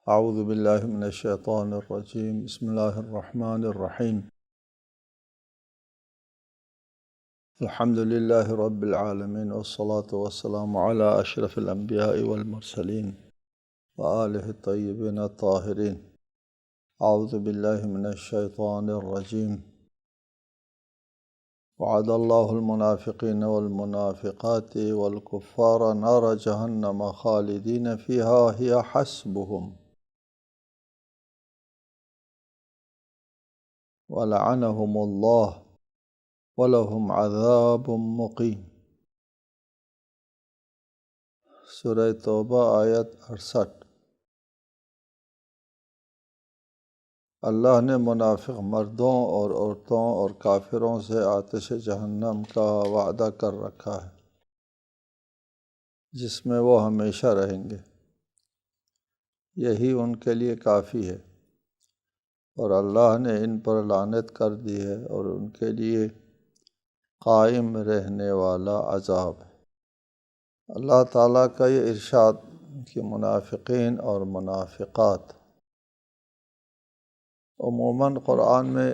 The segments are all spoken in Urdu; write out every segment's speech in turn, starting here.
اعوذ باللہ من الشیطان الرجیم بسم اللہ الرحمن الرحیم الحمد للہ رب العالمین والصلاة والسلام علی اشرف الانبیاء والمرسلین وآلہ الطیبین الطاہرین اعوذ باللہ من الشیطان الرجیم وعد اللہ المنافقین والمنافقات والکفار نار جہنم خالدین فیہا ہی حسبہم وَلَعَنَهُمُ اللَّهُ وَلَهُمْ عَذَابٌ مُقِيمٌ۔ سورہ توبہ آیت 68۔ اللہ نے منافق مردوں اور عورتوں اور کافروں سے آتش جہنم کا وعدہ کر رکھا ہے جس میں وہ ہمیشہ رہیں گے، یہی ان کے لیے کافی ہے، اور اللہ نے ان پر لعنت کر دی ہے اور ان کے لیے قائم رہنے والا عذاب ہے۔ اللہ تعالیٰ کا یہ ارشاد کہ منافقین اور منافقات عموماً قرآن میں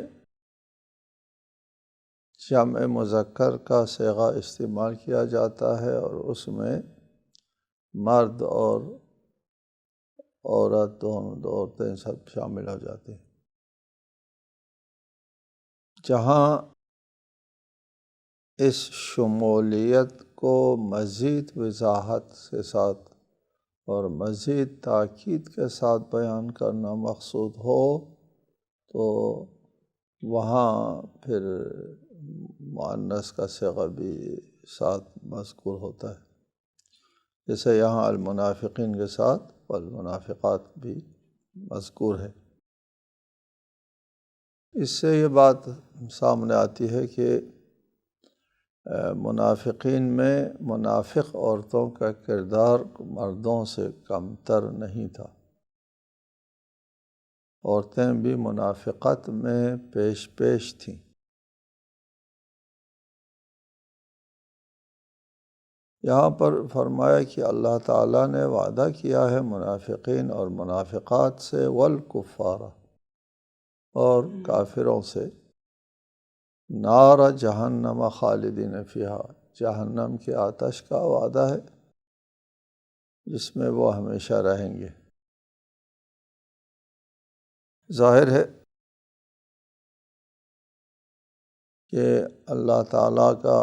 جمع مذکر کا صیغہ استعمال کیا جاتا ہے، اور اس میں مرد اور عورت دونوں عورتیں سب شامل ہو جاتی ہیں۔ جہاں اس شمولیت کو مزید وضاحت کے ساتھ اور مزید تاکید کے ساتھ بیان کرنا مقصود ہو تو وہاں پھر مؤنث کا صیغہ بھی ساتھ مذکور ہوتا ہے، جیسے یہاں المنافقین کے ساتھ والمنافقات بھی مذکور ہے۔ اس سے یہ بات سامنے آتی ہے کہ منافقین میں منافق عورتوں کا کردار مردوں سے کمتر نہیں تھا، عورتیں بھی منافقت میں پیش تھیں۔ یہاں پر فرمایا کہ اللہ تعالیٰ نے وعدہ کیا ہے منافقین اور منافقات سے والکفار، اور کافروں سے، نار جہنم خالدین فیہا، جہنم کی آتش کا وعدہ ہے جس میں وہ ہمیشہ رہیں گے۔ ظاہر ہے کہ اللہ تعالیٰ کا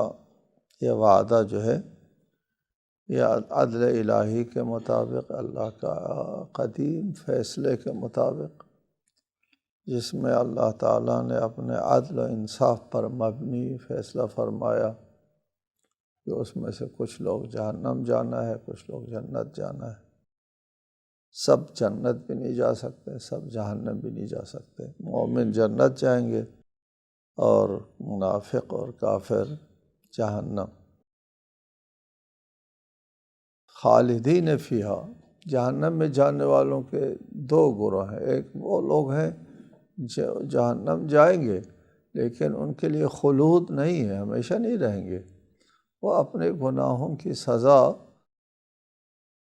یہ وعدہ جو ہے یہ عدل الہی کے مطابق، اللہ کا قدیم فیصلے کے مطابق، جس میں اللہ تعالیٰ نے اپنے عدل و انصاف پر مبنی فیصلہ فرمایا کہ اس میں سے کچھ لوگ جہنم جانا ہے، کچھ لوگ جنت جانا ہے۔ سب جنت بھی نہیں جا سکتے، سب جہنم بھی نہیں جا سکتے۔ مومن جنت جائیں گے اور منافق اور کافر جہنم۔ خالدین فیہا، جہنم میں جانے والوں کے دو گروہ ہیں۔ ایک وہ لوگ ہیں جو جہنم جائیں گے لیکن ان کے لیے خلود نہیں ہے، ہمیشہ نہیں رہیں گے، وہ اپنے گناہوں کی سزا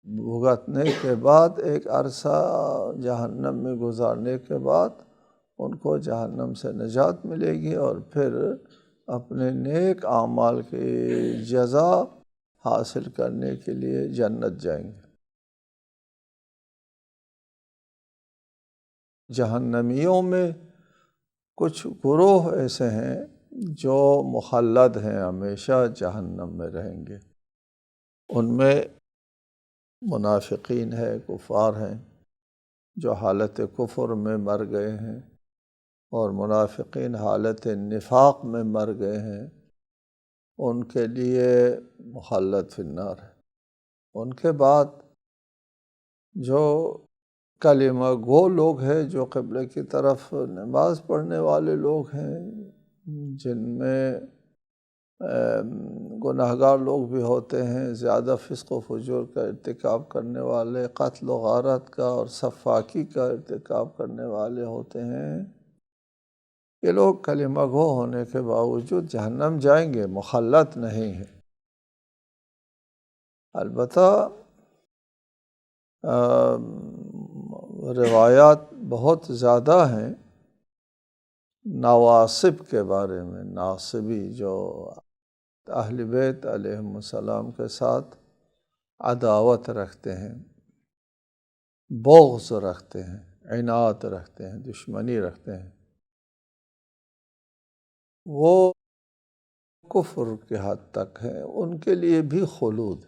بھگتنے کے بعد ایک عرصہ جہنم میں گزارنے کے بعد ان کو جہنم سے نجات ملے گی، اور پھر اپنے نیک اعمال کی جزا حاصل کرنے کے لیے جنت جائیں گے۔ جہنمیوں میں کچھ گروہ ایسے ہیں جو مخلد ہیں، ہمیشہ جہنم میں رہیں گے۔ ان میں منافقین ہیں، کفار ہیں جو حالت کفر میں مر گئے ہیں، اور منافقین حالت نفاق میں مر گئے ہیں، ان کے لیے مخلد فی النار ہے۔ ان کے بعد جو کلمہ گو لوگ ہیں، جو قبلے کی طرف نماز پڑھنے والے لوگ ہیں، جن میں گناہگار لوگ بھی ہوتے ہیں، زیادہ فسق و فجور کا ارتکاب کرنے والے، قتل و غارت کا اور سفاکی کا ارتکاب کرنے والے ہوتے ہیں، یہ لوگ کلمہ گو ہونے کے باوجود جہنم جائیں گے، مخلد نہیں ہیں۔ البتہ روایات بہت زیادہ ہیں نواصب کے بارے میں، ناصبی جو اہل بیت علیہم السلام کے ساتھ عداوت رکھتے ہیں، بغض رکھتے ہیں، عناد رکھتے ہیں، دشمنی رکھتے ہیں، وہ کفر کے حد تک ہے، ان کے لیے بھی خلود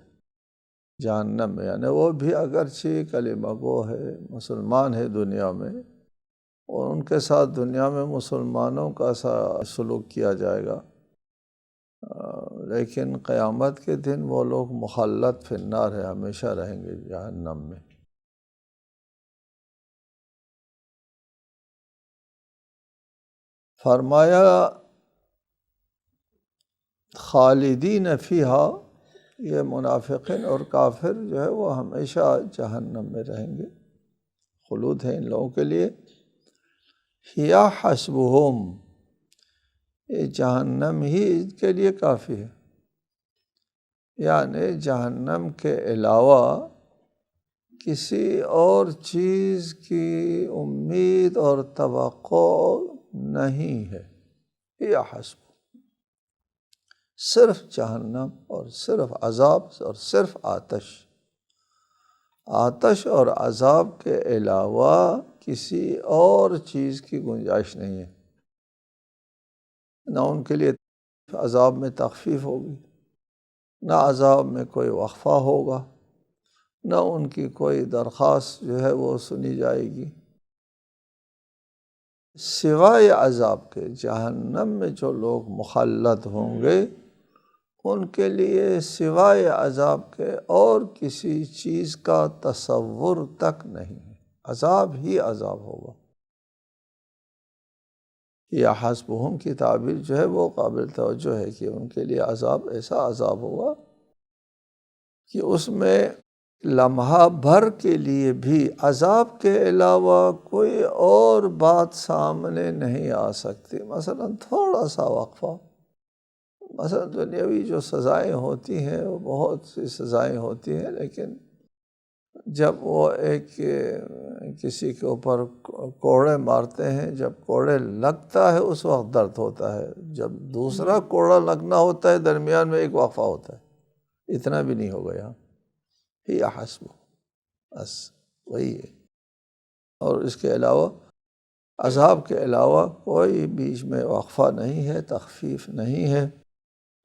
جہنم میں، یعنی وہ بھی اگرچہ کلمہ گو ہے، مسلمان ہے دنیا میں، اور ان کے ساتھ دنیا میں مسلمانوں کا سا سلوک کیا جائے گا، لیکن قیامت کے دن وہ لوگ مخلد فی النار ہے، ہمیشہ رہیں گے جہنم میں۔ فرمایا خالدین فیہا، یہ منافقین اور کافر جو ہے وہ ہمیشہ جہنم میں رہیں گے، خلود ہے ان لوگوں کے لیے۔ ہیا حسبہم، یہ جہنم ہی ان کے لیے کافی ہے، یعنی جہنم کے علاوہ کسی اور چیز کی امید اور توقع نہیں ہے۔ ہیا حسب، صرف جہنم اور صرف عذاب اور صرف آتش، آتش اور عذاب کے علاوہ کسی اور چیز کی گنجائش نہیں ہے۔ نہ ان کے لیے عذاب میں تخفیف ہوگی، نہ عذاب میں کوئی وقفہ ہوگا، نہ ان کی کوئی درخواست جو ہے وہ سنی جائے گی، سوائے عذاب کے۔ جہنم میں جو لوگ مخلد ہوں گے ان کے لیے سوائے عذاب کے اور کسی چیز کا تصور تک نہیں ہے، عذاب ہی عذاب ہوگا۔ یا حسبہم کی تعبیر جو ہے وہ قابل توجہ ہے کہ ان کے لیے عذاب ایسا عذاب ہوگا کہ اس میں لمحہ بھر کے لیے بھی عذاب کے علاوہ کوئی اور بات سامنے نہیں آ سکتی۔ مثلا تھوڑا سا وقفہ، مثلا دنیاوی جو سزائیں ہوتی ہیں وہ بہت سی سزائیں ہوتی ہیں، لیکن جب وہ کسی کے اوپر کوڑے مارتے ہیں، جب کوڑے لگتا ہے اس وقت درد ہوتا ہے، جب دوسرا کوڑا لگنا ہوتا ہے درمیان میں ایک وقفہ ہوتا ہے، اتنا بھی نہیں ہوگا یہاں۔ ہی حسب، بس وہی ہے، اور اس کے علاوہ عذاب کے علاوہ کوئی بیچ میں وقفہ نہیں ہے، تخفیف نہیں ہے۔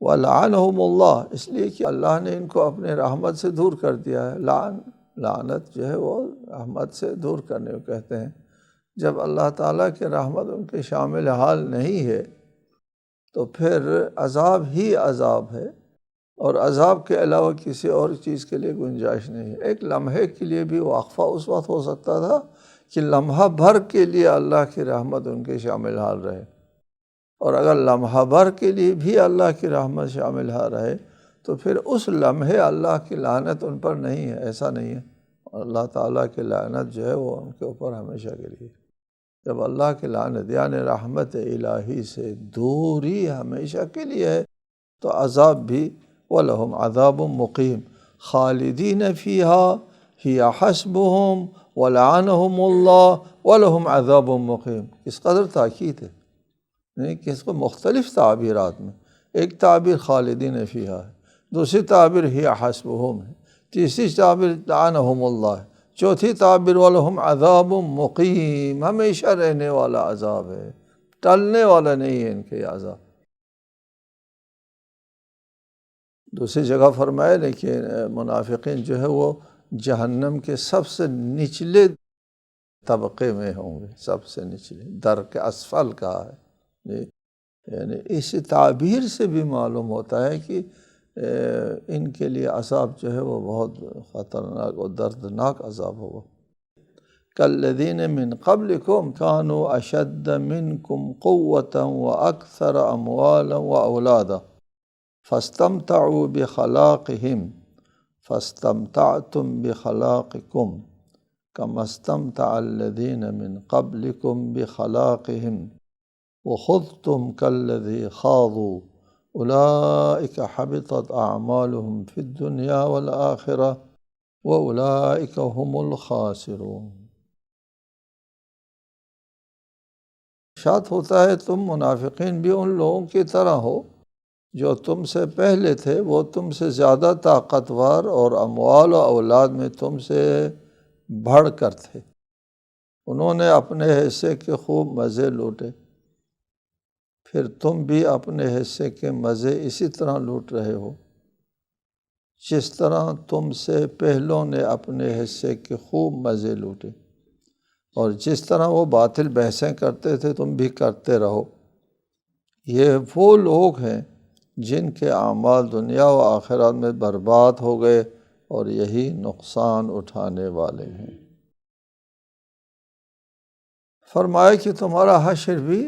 وَلَعَنَهُمُ اللَّهُ، اس لیے کہ اللہ نے ان کو اپنے رحمت سے دور کر دیا ہے۔ لعنت جو ہے وہ رحمت سے دور کرنے کو کہتے ہیں۔ جب اللہ تعالیٰ کی رحمت ان کے شامل حال نہیں ہے تو پھر عذاب ہی عذاب ہے، اور عذاب کے علاوہ کسی اور چیز کے لیے گنجائش نہیں ہے۔ ایک لمحے کے لیے بھی وقفہ اس وقت ہو سکتا تھا کہ لمحہ بھر کے لیے اللہ کی رحمت ان کے شامل حال رہے، اور اگر لمحہ بھر کے لیے بھی اللہ کی رحمت شامل حال رہے تو پھر اس لمحے اللہ کی لعنت ان پر نہیں ہے، ایسا نہیں ہے۔ اللہ تعالیٰ کی لعنت جو ہے وہ ان کے اوپر ہمیشہ کے لیے۔ جب اللہ کی لعنت یعنی رحمت الہی سے دوری ہمیشہ کے لیے ہے تو عذاب بھی وَلَهُمْ عَذَابٌ مُقِيمٌ خَالِدِينَ فِيهَا هِيَ حَسْبُهُمْ وَلَعَنَهُمُ اللَّهُ وَلَهُمْ عَذَابٌ مُقِيمٌ۔ کس قدر تاکید ہے، نہیں کہ اس کو مختلف تعبیرات میں، ایک تعبیر خالدین فیہا ہے، دوسری تعبیر ہی حسبہم ہے، تیسری تعبیر لعنہم اللہ ہے، چوتھی تعبیر وَلَهُمْ عَذَابٌ مُقِيمٌ، ہمیشہ رہنے والا عذاب ہے، ٹلنے والا نہیں ہے ان کے عذاب۔ دوسری جگہ فرمایا لیکن منافقین جو ہے وہ جہنم کے سب سے نچلے طبقے میں ہوں گے، سب سے نچلے درک اسفل کہا ہے۔ یعنی اس تعبیر سے بھی معلوم ہوتا ہے کہ ان کے لیے عذاب جو ہے وہ بہت خطرناک اور دردناک عذاب ہوگا۔ کالذین من قبلکم کانوا اشد منکم قوۃ واکثر اموالا واولادا فاستمتعوا بخلاقهم فاستمتعتم بخلاقکم کما استمتع الذین من قبلکم بخلاقهم وخضتم كالذي خاضوا أولئك حبطت أعمالهم في الدنيا والآخرة وأولئك هم الخاسرون۔ ارشاد ہوتا ہے تم منافقین بھی ان لوگوں کی طرح ہو جو تم سے پہلے تھے، وہ تم سے زیادہ طاقتور اور اموال و اولاد میں تم سے بڑھ کر تھے۔ انہوں نے اپنے حصے کے خوب مزے لوٹے، پھر تم بھی اپنے حصے کے مزے اسی طرح لوٹ رہے ہو جس طرح تم سے پہلوں نے اپنے حصے کے خوب مزے لوٹے، اور جس طرح وہ باطل بحثیں کرتے تھے تم بھی کرتے رہو۔ یہ وہ لوگ ہیں جن کے اعمال دنیا و آخرت میں برباد ہو گئے، اور یہی نقصان اٹھانے والے ہیں۔ فرمایا کہ تمہارا حشر بھی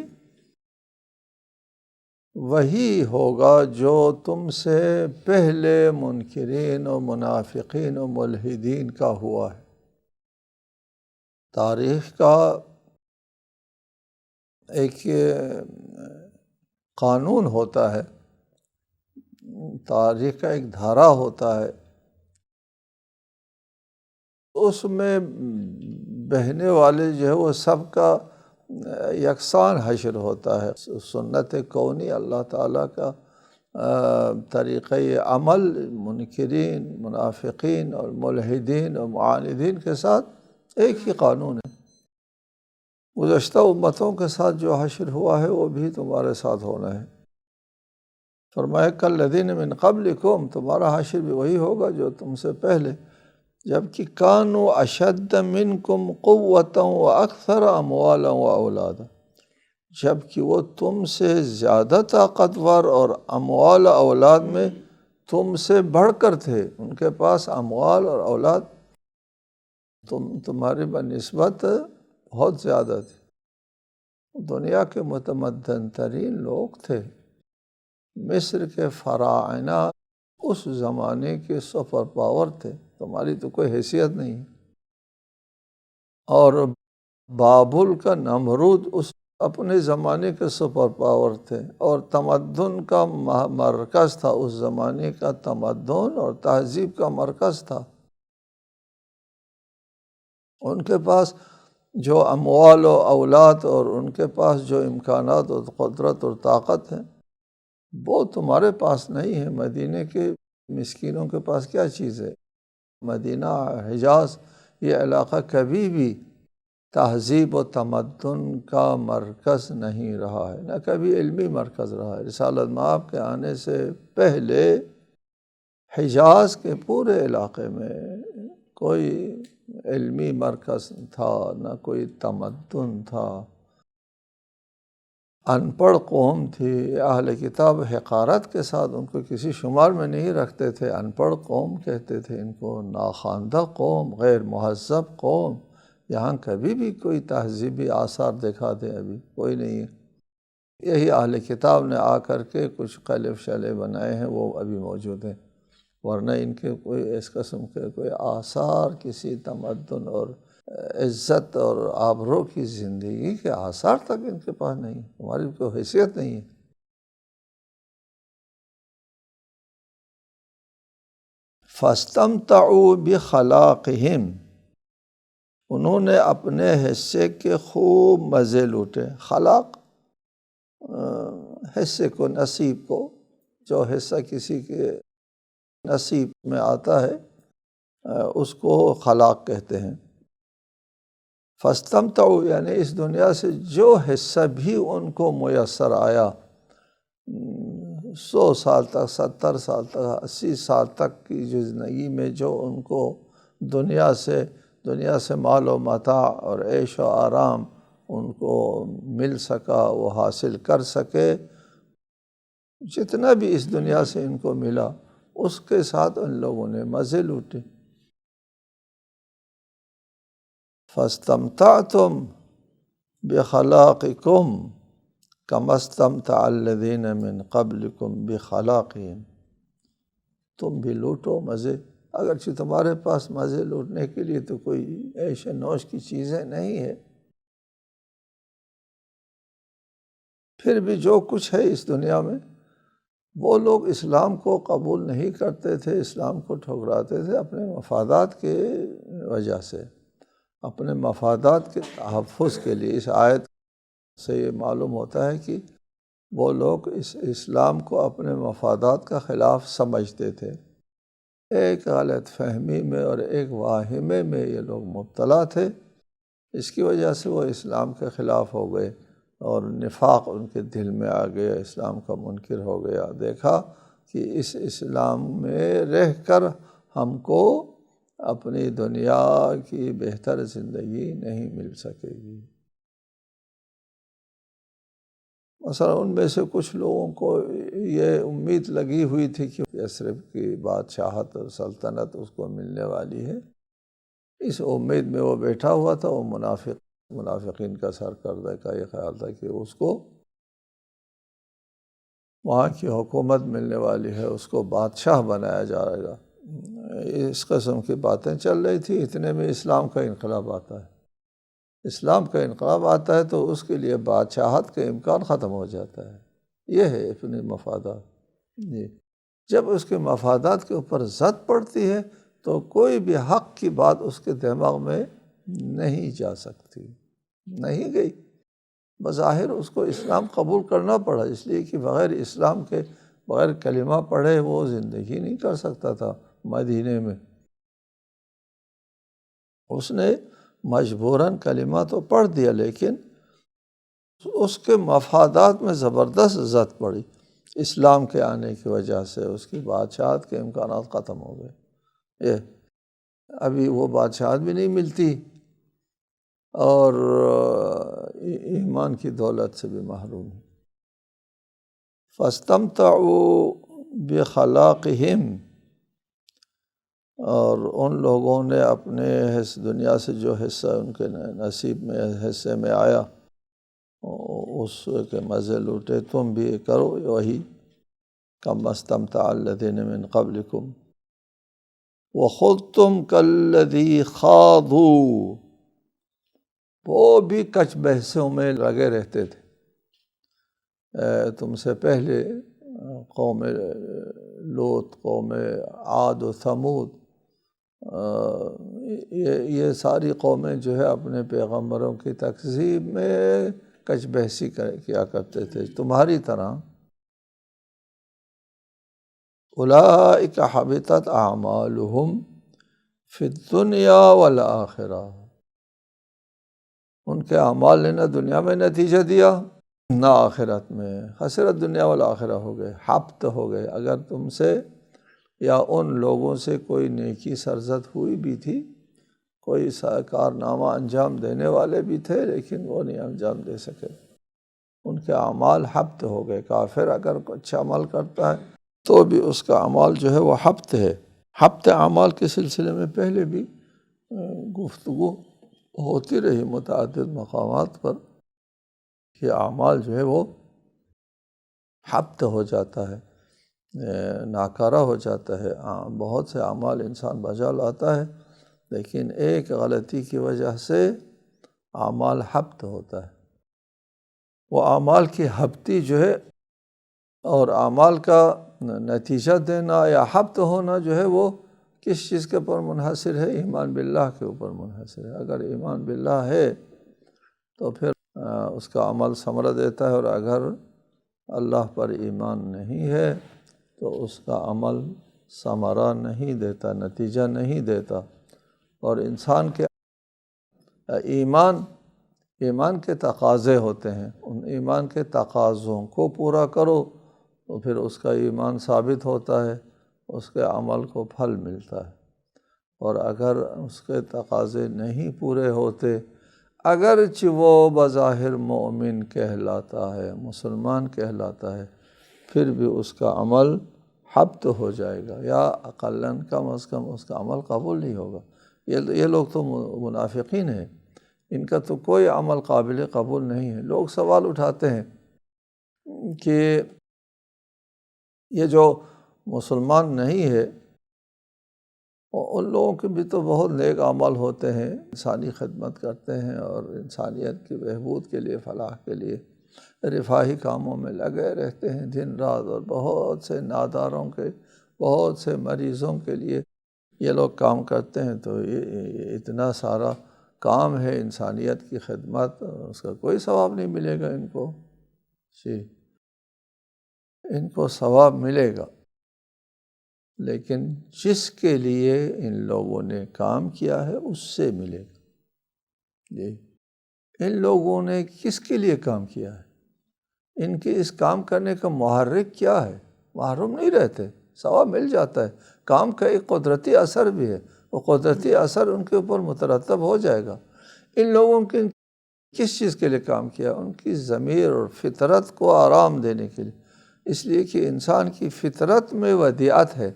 وہی ہوگا جو تم سے پہلے منکرین و منافقین و ملحدین کا ہوا ہے۔ تاریخ کا ایک قانون ہوتا ہے، تاریخ کا ایک دھارا ہوتا ہے، اس میں بہنے والے جو ہے وہ سب کا یکساں حشر ہوتا ہے۔ سنت کونی اللہ تعالیٰ کا طریقۂ عمل منکرین، منافقین اور ملحدین اور معاندین کے ساتھ ایک ہی قانون ہے۔ گزشتہ امتوں کے ساتھ جو حشر ہوا ہے وہ بھی تمہارے ساتھ ہونا ہے۔ فرمایا کالذین من قبلکم، تمہارا حشر بھی وہی ہوگا جو تم سے پہلے، جبکہ کانوا اشد منکم قوۃ واکثر اموالا واولادا، جبکہ وہ تم سے زیادہ طاقتور اور اموال و اولاد میں تم سے بڑھ کر تھے، ان کے پاس اموال اور اولاد تمہاری بنسبت بہت زیادہ تھی۔ دنیا کے متمدن ترین لوگ تھے، مصر کے فراعنہ اس زمانے کے سپر پاور تھے، تمہاری تو کوئی حیثیت نہیں۔ اور بابل کا نمرود اس اپنے زمانے کے سپر پاور تھے، اور تمدن کا مرکز تھا، اس زمانے کا تمدن اور تہذیب کا مرکز تھا۔ ان کے پاس جو اموال و اولاد اور ان کے پاس جو امکانات اور قدرت اور طاقت ہیں وہ تمہارے پاس نہیں ہے۔ مدینے کے مسکینوں کے پاس کیا چیز ہے؟ مدینہ، حجاز، یہ علاقہ کبھی بھی تہذیب و تمدن کا مرکز نہیں رہا ہے، نہ کبھی علمی مرکز رہا ہے۔ رسالت مآب کے آنے سے پہلے حجاز کے پورے علاقے میں کوئی علمی مرکز تھا، نہ کوئی تمدن تھا۔ ان پڑھ قوم تھی، اہل کتاب حقارت کے ساتھ ان کو کسی شمار میں نہیں رکھتے تھے، ان پڑھ قوم کہتے تھے ان کو، ناخواندہ قوم، غیر مہذب قوم۔ یہاں کبھی بھی کوئی تہذیبی آثار دکھا دے، ابھی کوئی نہیں ہے۔ یہی اہل کتاب نے آ کر کے کچھ قلعے شلے بنائے ہیں، وہ ابھی موجود ہیں، ورنہ ان کے کوئی اس قسم کے کوئی آثار کسی تمدن اور عزت اور آبرو کی زندگی کے آثار تک ان کے پاس نہیں، ہماری کوئی حیثیت نہیں ہے۔ فَاسْتَمْتَعُوا بِخَلَاقِهِمْ، انہوں نے اپنے حصے کے خوب مزے لوٹے۔ خلاق حصے کو، نصیب کو، جو حصہ کسی کے نصیب میں آتا ہے اس کو خلاق کہتے ہیں۔ فاستمتعوا یعنی اس دنیا سے جو حصہ بھی ان کو میسر آیا، 100 سال تک، 70 سال تک، 80 سال تک کی جو زندگی میں جو ان کو دنیا سے مال و متاع اور عیش و آرام ان کو مل سکا، وہ حاصل کر سکے، جتنا بھی اس دنیا سے ان کو ملا اس کے ساتھ ان لوگوں نے مزے لوٹے۔ فَاسْتَمْتَعْتُمْ بِخَلَاقِكُمْ كَمَا اسْتَمْتَعَ الَّذِينَ مِنْ قَبْلِكُمْ بِخَلَاقِهِمْ، تم بھی لوٹو مزے، اگرچہ تمہارے پاس مزے لوٹنے کے لیے تو کوئی عیش نوش کی چیزیں نہیں ہے، پھر بھی جو کچھ ہے اس دنیا میں، وہ لوگ اسلام کو قبول نہیں کرتے تھے، اسلام کو ٹھکراتے تھے اپنے مفادات کے وجہ سے، اپنے مفادات کے تحفظ کے لیے۔ اس آیت سے یہ معلوم ہوتا ہے کہ وہ لوگ اس اسلام کو اپنے مفادات کا خلاف سمجھتے تھے۔ ایک غلط فہمی میں اور ایک واہمے میں یہ لوگ مبتلا تھے، اس کی وجہ سے وہ اسلام کے خلاف ہو گئے اور نفاق ان کے دل میں آ گیا، اسلام کا منکر ہو گیا۔ دیکھا کہ اس اسلام میں رہ کر ہم کو اپنی دنیا کی بہتر زندگی نہیں مل سکے گی۔ مثلا ان میں سے کچھ لوگوں کو یہ امید لگی ہوئی تھی کہ یثرب کی بادشاہت اور سلطنت اس کو ملنے والی ہے، اس امید میں وہ بیٹھا ہوا تھا۔ وہ منافقین کا سرکردہ کا یہ خیال تھا کہ اس کو وہاں کی حکومت ملنے والی ہے، اس کو بادشاہ بنایا جائے گا۔ اس قسم کی باتیں چل رہی تھی، اتنے میں اسلام کا انقلاب آتا ہے۔ اسلام کا انقلاب آتا ہے تو اس کے لیے بادشاہت کا امکان ختم ہو جاتا ہے۔ یہ ہے اپنے مفادات۔ جب اس کے مفادات کے اوپر زد پڑتی ہے تو کوئی بھی حق کی بات اس کے دماغ میں نہیں جا سکتی، نہیں گئی۔ بظاہر اس کو اسلام قبول کرنا پڑا، اس لیے کہ بغیر اسلام کے، بغیر کلمہ پڑھے وہ زندگی نہیں کر سکتا تھا مدینے میں۔ اس نے مجبوراً کلمہ تو پڑھ دیا، لیکن اس کے مفادات میں زبردست زد پڑی۔ اسلام کے آنے کی وجہ سے اس کی بادشاہت کے امکانات ختم ہو گئے۔ ابھی وہ بادشاہت بھی نہیں ملتی اور ایمان کی دولت سے بھی محروم ہے۔ فَاسْتَمْتَعُوا بِخَلَاقِهِمْ، اور ان لوگوں نے اپنے دنیا سے جو حصہ ان کے نصیب میں، حصے میں آیا، اس کے مزے لوٹے۔ تم بھی کرو وہی، كَمَّا اسْتَمْتَعَ الَّذِينَ مِن قَبْلِكُمْ وَخُضْتُمْ كَالَّذِي خَاضُوا، وہ بھی کچ بحثوں میں لگے رہتے تھے۔ تم سے پہلے قوم لوط، قوم عاد و ثمود، یہ ساری قومیں جو ہے اپنے پیغمبروں کی تکذیب میں کچ بحثی کیا کرتے تھے تمہاری طرح۔ اولئک حبطت اعمالہم فی الدنیا والآخرہ، ان کے اعمال نے نہ دنیا میں نتیجہ دیا نہ آخرت میں، خسرت دنیا والآخرہ ہو گئے، حبط ہو گئے۔ اگر تم سے یا ان لوگوں سے کوئی نیکی سرزد ہوئی بھی تھی، کوئی کارنامہ انجام دینے والے بھی تھے، لیکن وہ نہیں انجام دے سکے، ان کے اعمال حبط ہو گئے۔ کافر اگر اچھا عمل کرتا ہے تو بھی اس کا عمل جو ہے وہ حبط ہے۔ حبط اعمال کے سلسلے میں پہلے بھی گفتگو ہوتی رہی متعدد مقامات پر کہ اعمال جو ہے وہ حبط ہو جاتا ہے، ناکارہ ہو جاتا ہے۔ بہت سے اعمال انسان بجا لاتا ہے، لیکن ایک غلطی کی وجہ سے اعمال حبط ہوتا ہے۔ وہ اعمال کی حبطی جو ہے اور اعمال کا نتیجہ دینا یا حبط ہونا جو ہے وہ کس چیز کے اوپر منحصر ہے؟ ایمان باللہ کے اوپر منحصر ہے۔ اگر ایمان باللہ ہے تو پھر اس کا عمل ثمرہ دیتا ہے، اور اگر اللہ پر ایمان نہیں ہے تو اس کا عمل ثمرہ نہیں دیتا، نتیجہ نہیں دیتا۔ اور انسان کے ایمان کے تقاضے ہوتے ہیں، ان ایمان کے تقاضوں کو پورا کرو تو پھر اس کا ایمان ثابت ہوتا ہے، اس کے عمل کو پھل ملتا ہے۔ اور اگر اس کے تقاضے نہیں پورے ہوتے، اگرچہ وہ بظاہر مومن کہلاتا ہے، مسلمان کہلاتا ہے، پھر بھی اس کا عمل حبط ہو جائے گا، یا اقلاً کم از کم اس کا عمل قبول نہیں ہوگا۔ یہ لوگ تو منافقین ہیں، ان کا تو کوئی عمل قابل قبول نہیں ہے۔ لوگ سوال اٹھاتے ہیں کہ یہ جو مسلمان نہیں ہے، ان لوگوں کے بھی تو بہت نیک اعمال ہوتے ہیں، انسانی خدمت کرتے ہیں اور انسانیت کی بہبود کے لیے، فلاح کے لیے رفاہی کاموں میں لگے رہتے ہیں دن رات، اور بہت سے ناداروں کے، بہت سے مریضوں کے لیے یہ لوگ کام کرتے ہیں۔ تو یہ اتنا سارا کام ہے انسانیت کی خدمت، اس کا کوئی ثواب نہیں ملے گا ان کو، جی ان کو ثواب ملے گا، لیکن جس کے لیے ان لوگوں نے کام کیا ہے اس سے ملے گا۔ جی ان لوگوں نے کس کے لیے کام کیا ہے، ان کے اس کام کرنے کا محرک کیا ہے، محروم نہیں رہتے، ثواب مل جاتا ہے۔ کام کا ایک قدرتی اثر بھی ہے، وہ قدرتی اثر ان کے اوپر مترتب ہو جائے گا۔ ان لوگوں کے کس چیز کے لیے کام کیا، ان کی ضمیر اور فطرت کو آرام دینے کے لیے، اس لیے کہ انسان کی فطرت میں ودیعت ہے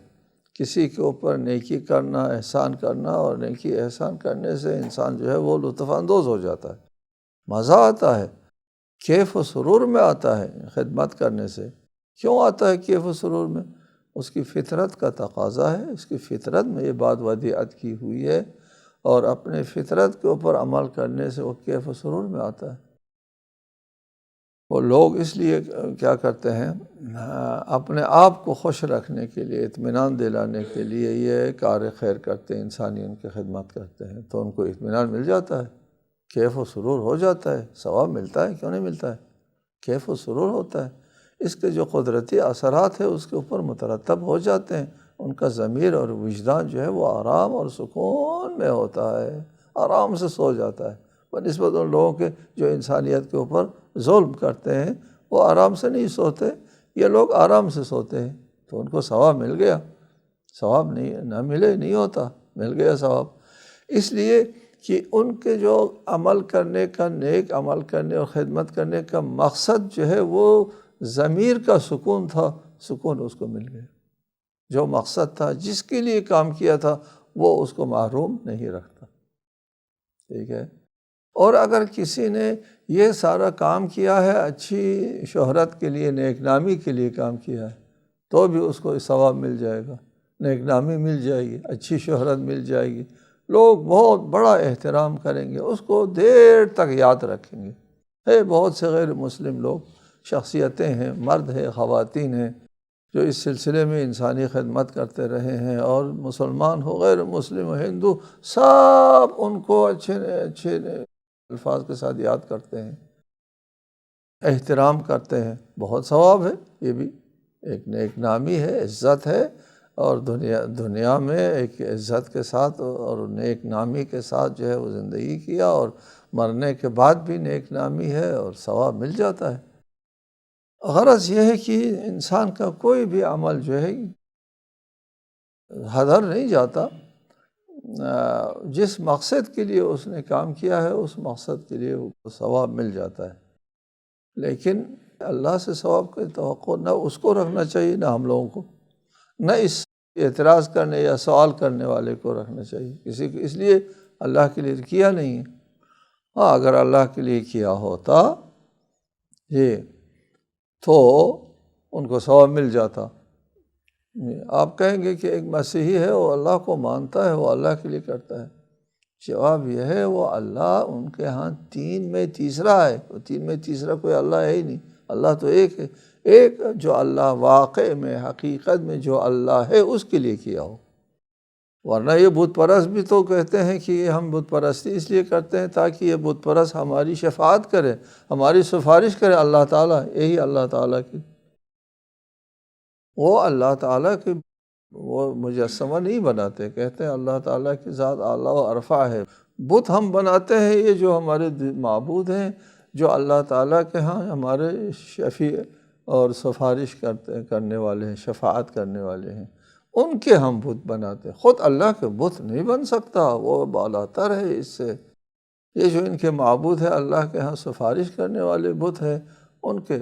کسی کے اوپر نیکی کرنا، احسان کرنا، اور نیکی احسان کرنے سے انسان جو ہے وہ لطف اندوز ہو جاتا ہے، مزہ آتا ہے، کیف و سرور میں آتا ہے خدمت کرنے سے۔ کیوں آتا ہے کیف و سرور میں؟ اس کی فطرت کا تقاضا ہے، اس کی فطرت میں یہ بات ودیعت کی ہوئی ہے، اور اپنے فطرت کے اوپر عمل کرنے سے وہ کیف و سرور میں آتا ہے۔ وہ لوگ اس لیے کیا کرتے ہیں، اپنے آپ کو خوش رکھنے کے لیے، اطمینان دلانے کے لیے یہ کار خیر کرتے ہیں، انسانی ان کی خدمت کرتے ہیں، تو ان کو اطمینان مل جاتا ہے، کیف و سرور ہو جاتا ہے، ثواب ملتا ہے، کیوں نہیں ملتا ہے، کیف و سرور ہوتا ہے۔ اس کے جو قدرتی اثرات ہیں اس کے اوپر مترتب ہو جاتے ہیں، ان کا ضمیر اور وجدان جو ہے وہ آرام اور سکون میں ہوتا ہے، آرام سے سو جاتا ہے، بنسبت ان لوگوں کے جو انسانیت کے اوپر ظلم کرتے ہیں، وہ آرام سے نہیں سوتے، یہ لوگ آرام سے سوتے ہیں، تو ان کو ثواب مل گیا، ثواب نہیں نہ ملے نہیں ہوتا، مل گیا ثواب۔ اس لیے کہ ان کے جو عمل کرنے کا، نیک عمل کرنے اور خدمت کرنے کا مقصد جو ہے وہ ضمیر کا سکون تھا، سکون اس کو مل گیا۔ جو مقصد تھا، جس کے لیے کام کیا تھا، وہ اس کو محروم نہیں رکھتا، ٹھیک ہے۔ اور اگر کسی نے یہ سارا کام کیا ہے اچھی شہرت کے لیے، نیک نامی کے لیے کام کیا ہے، تو بھی اس کو ثواب مل جائے گا، نیک نامی مل جائے گی، اچھی شہرت مل جائے گی، لوگ بہت بڑا احترام کریں گے، اس کو دیر تک یاد رکھیں گے۔ ہے بہت سے غیر مسلم لوگ، شخصیتیں ہیں، مرد ہیں، خواتین ہیں، جو اس سلسلے میں انسانی خدمت کرتے رہے ہیں، اور مسلمان ہو، غیر مسلم ہو، ہندو، سب ان کو اچھے اچھے الفاظ کے ساتھ یاد کرتے ہیں، احترام کرتے ہیں، بہت ثواب ہے، یہ بھی ایک نیک نامی ہے، عزت ہے، اور دنیا میں ایک عزت کے ساتھ اور نیک نامی کے ساتھ جو ہے وہ زندگی کیا، اور مرنے کے بعد بھی نیک نامی ہے اور ثواب مل جاتا ہے۔ غرض یہ ہے کہ انسان کا کوئی بھی عمل جو ہے ہدر نہیں جاتا، جس مقصد کے لیے اس نے کام کیا ہے اس مقصد کے لیے وہ ثواب مل جاتا ہے، لیکن اللہ سے ثواب کی توقع نہ اس کو رکھنا چاہیے، نہ ہم لوگوں کو، نہ اس اعتراض کرنے یا سوال کرنے والے کو رکھنا چاہیے کسی کو، اس لیے اللہ کے لیے کیا نہیں ہے۔ ہاں اگر اللہ کے لیے کیا ہوتا یہ تو ان کو ثواب مل جاتا۔ آپ کہیں گے کہ ایک مسیحی ہے، وہ اللہ کو مانتا ہے، وہ اللہ کے لیے کرتا ہے، جواب یہ ہے وہ اللہ ان کے ہاں تین میں تیسرا ہے، وہ تین میں تیسرا کوئی اللہ ہے ہی نہیں، اللہ تو ایک ہے، ایک جو اللہ واقع میں، حقیقت میں جو اللہ ہے اس کے لیے کیا ہو۔ ورنہ یہ بت پرست بھی تو کہتے ہیں کہ یہ ہم بت پرستی اس لیے کرتے ہیں تاکہ یہ بت پرست ہماری شفاعت کرے، ہماری سفارش کرے اللہ تعالیٰ، یہی اللہ تعالیٰ کی، وہ اللہ تعالیٰ کی وہ مجسمہ نہیں بناتے، کہتے ہیں اللہ تعالیٰ کی ذات اعلیٰ و ارفع ہے۔ بت ہم بناتے ہیں یہ جو ہمارے معبود ہیں، جو اللہ تعالیٰ کے ہاں ہمارے شفیع اور سفارش کرنے والے ہیں، شفاعت کرنے والے ہیں، ان کے ہم بت بناتے ہیں، خود اللہ کے بت نہیں بن سکتا، وہ بالاتر ہے اس سے۔ یہ جو ان کے معبود ہے، اللہ کے ہاں سفارش کرنے والے بت ہیں، ان کے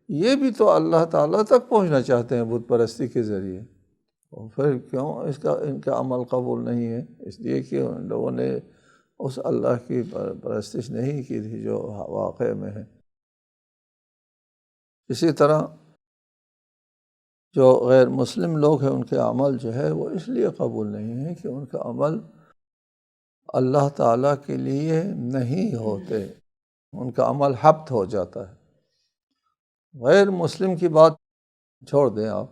یہ بھی تو اللہ تعالیٰ تک پہنچنا چاہتے ہیں بت پرستی کے ذریعے، اور پھر کیوں ان کا عمل قبول نہیں ہے؟ اس لیے کہ ان لوگوں نے اس اللہ کی پرستش نہیں کی تھی جو واقع میں ہے۔ اسی طرح جو غیر مسلم لوگ ہیں ان کے عمل جو ہے وہ اس لیے قبول نہیں ہے کہ ان کا عمل اللہ تعالیٰ کے لیے نہیں ہوتے، ان کا عمل حبط ہو جاتا ہے۔ غیر مسلم کی بات چھوڑ دیں آپ،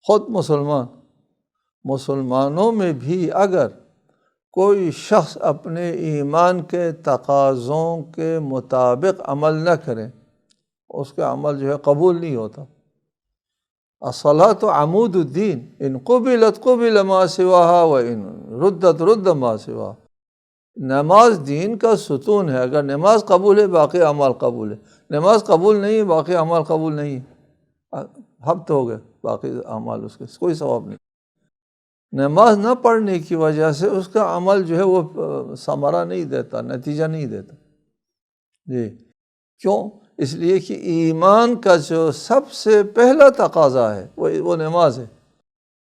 خود مسلمانوں میں بھی اگر کوئی شخص اپنے ایمان کے تقاضوں کے مطابق عمل نہ کرے اس کا عمل جو ہے قبول نہیں ہوتا۔ الصلاۃ عمود الدین، ان قبلت قبل ما سواہا وان ردت رد ما سواہا۔ نماز دین کا ستون ہے، اگر نماز قبول ہے باقی اعمال قبول ہے، نماز قبول نہیں ہے باقی اعمال قبول نہیں ہے، ہفت ہو گئے باقی اعمال اس کے کوئی ثواب نہیں۔ نماز نہ پڑھنے کی وجہ سے اس کا عمل جو ہے وہ ثمرہ نہیں دیتا، نتیجہ نہیں دیتا۔ جی کیوں؟ اس لیے کہ ایمان کا جو سب سے پہلا تقاضا ہے وہ نماز ہے۔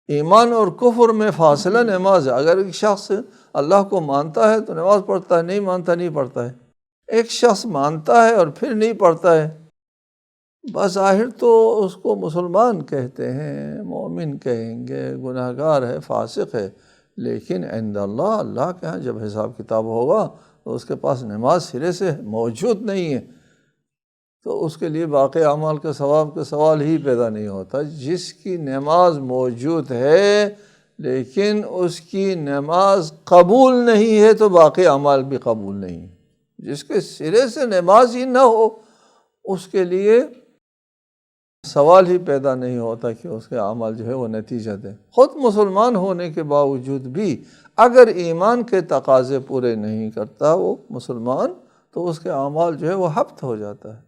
ایمان اور کفر میں فاصلہ نماز ہے۔ اگر ایک شخص اللہ کو مانتا ہے تو نماز پڑھتا ہے، نہیں مانتا نہیں پڑھتا ہے۔ ایک شخص مانتا ہے اور پھر نہیں پڑھتا ہے، بظاہر تو اس کو مسلمان کہتے ہیں، مومن کہیں گے، گناہ گار ہے، فاسق ہے، لیکن عند اللہ، اللہ کے ہاں جب حساب کتاب ہوگا تو اس کے پاس نماز سرے سے موجود نہیں ہے، تو اس کے لیے باقی اعمال کے ثواب کا سوال ہی پیدا نہیں ہوتا۔ جس کی نماز موجود ہے لیکن اس کی نماز قبول نہیں ہے تو باقی اعمال بھی قبول نہیں۔ جس کے سرے سے نماز ہی نہ ہو اس کے لیے سوال ہی پیدا نہیں ہوتا کہ اس کے اعمال جو ہے وہ نتیجہ دیں۔ خود مسلمان ہونے کے باوجود بھی اگر ایمان کے تقاضے پورے نہیں کرتا وہ مسلمان، تو اس کے اعمال جو ہے وہ حبط ہو جاتا ہے۔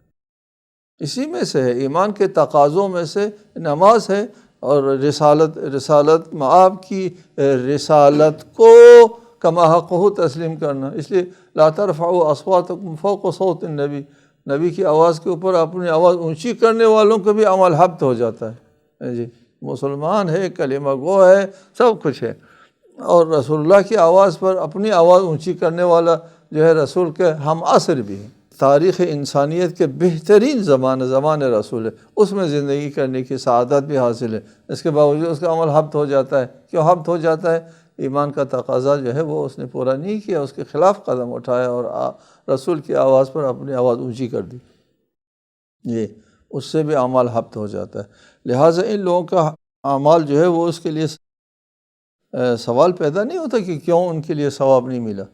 اسی میں سے ہے، ایمان کے تقاضوں میں سے نماز ہے، اور رسالت آپ کی رسالت کو کما حقہ تسلیم کرنا۔ اس لیے لا ترفعوا اصواتکم فوق صوت النبی، نبی کی آواز کے اوپر اپنی آواز اونچی کرنے والوں کو بھی عمل حبط ہو جاتا ہے۔ جی مسلمان ہے، کلمہ گو ہے، سب کچھ ہے، اور رسول اللہ کی آواز پر اپنی آواز اونچی کرنے والا جو ہے رسول کے ہم عصر بھی ہے۔ تاریخ انسانیت کے بہترین زمان رسول ہے، اس میں زندگی کرنے کی سعادت بھی حاصل ہے، اس کے باوجود اس کا عمل حبط ہو جاتا ہے۔ کیوں حبط ہو جاتا ہے؟ ایمان کا تقاضا جو ہے وہ اس نے پورا نہیں کیا، اس کے خلاف قدم اٹھایا اور رسول کی آواز پر اپنی آواز اونچی کر دی، یہ اس سے بھی اعمال حبط ہو جاتا ہے۔ لہٰذا ان لوگوں کا اعمال جو ہے وہ اس کے لیے سوال پیدا نہیں ہوتا کہ کیوں ان کے لیے ثواب نہیں ملا،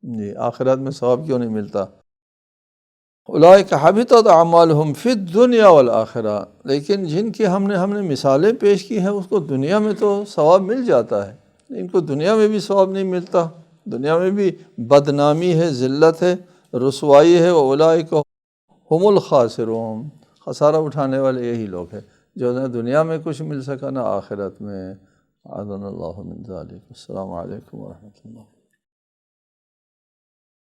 جی آخرت میں ثواب کیوں نہیں ملتا۔ اولئک حبطت اعمالہم فی الدنیا والآخرہ، لیکن جن کی ہم نے مثالیں پیش کی ہیں اس کو دنیا میں تو ثواب مل جاتا ہے، ان کو دنیا میں بھی ثواب نہیں ملتا، دنیا میں بھی بدنامی ہے، ذلت ہے، رسوائی ہے۔ اولئک ہم الخاسرون، خسارہ اٹھانے والے یہی لوگ ہیں جو نہ دنیا میں کچھ مل سکا نہ آخرت میں۔ اعاذنا اللہ من ذلک۔ السلام علیکم ورحمۃ اللہ۔